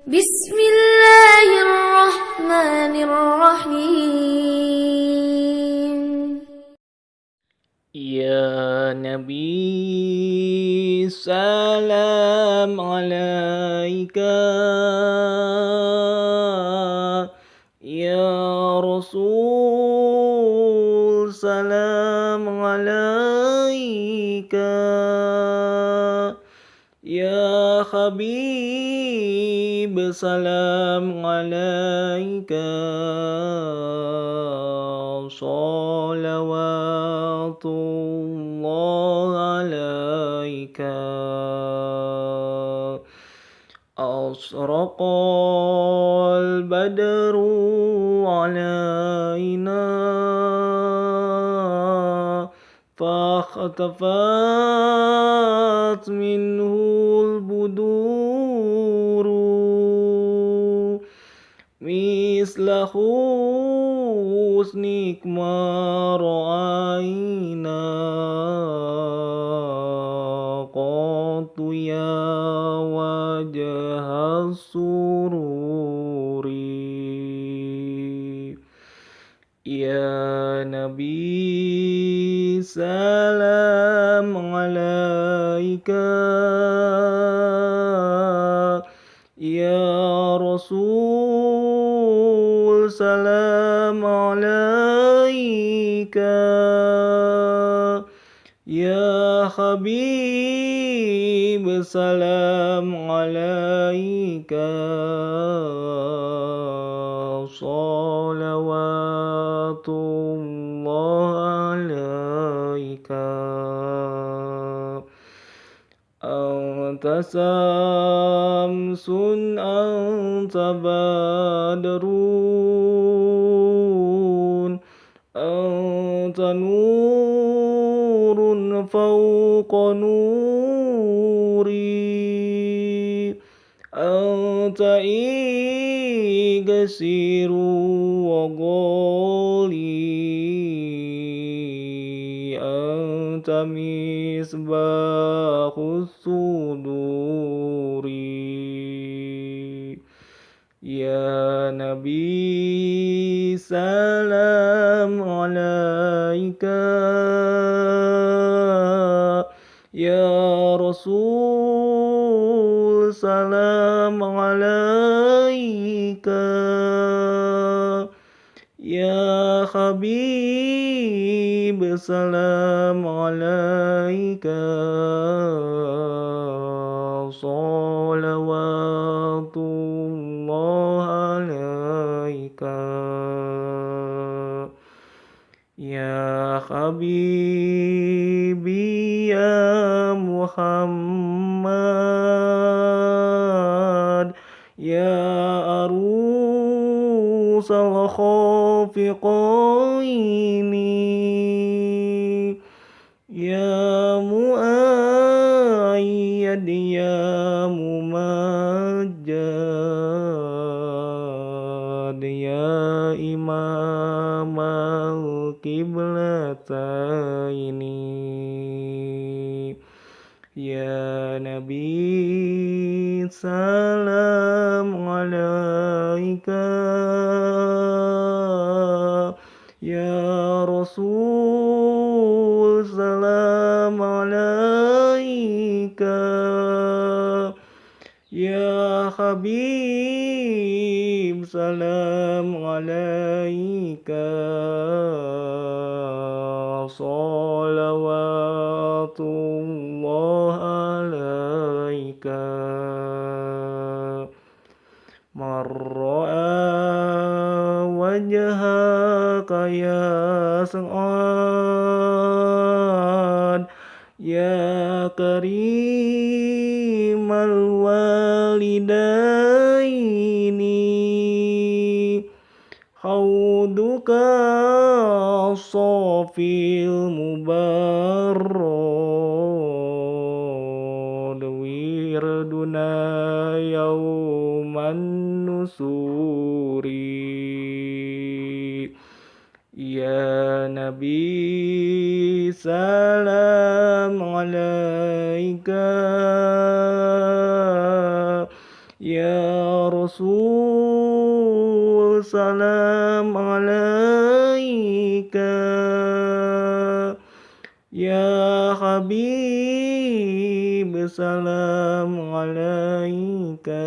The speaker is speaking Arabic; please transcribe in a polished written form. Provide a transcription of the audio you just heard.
بسم الله الرحمن الرحيم. يا نبي سلام عليك، يا رسول سلام عليك، يا حبيب سلام عليك، صلوات الله عليك. أشرق البدر علينا فاختفت منه البدور، مثل حسنك ما رأينا قط يا وجه السرور. يا نبي سلام عليك، يا رسول سلام عليك، يا حبيب سلام عليك، صلوات الله عليك. أنت شمس أنت بدر، أنت نور فوق نوري، أنت إكسير وغالي، أنت مصباح الصدور. يا نبي سلام عليك، يا رسول سلام عليك، يا حبيب سلام عليك، صلوات الله عليك. يا حبيبي يا محمد، يا عروس الخافقين، يا مؤيد يا ممجد، يا إمام القبلتين. يا نبي سلام عليك، يا رسول سلام عليك، يا حبيب سلام عليك، صلوات الله عليك. من رأى وجهك يا سعاد، يا كريم الوالدين، حوضك الصافي المبرد، وردنا يوم النسور. يا نبي سلام عليك، يا Rasul salam alaika. Ya Habib salam alaika.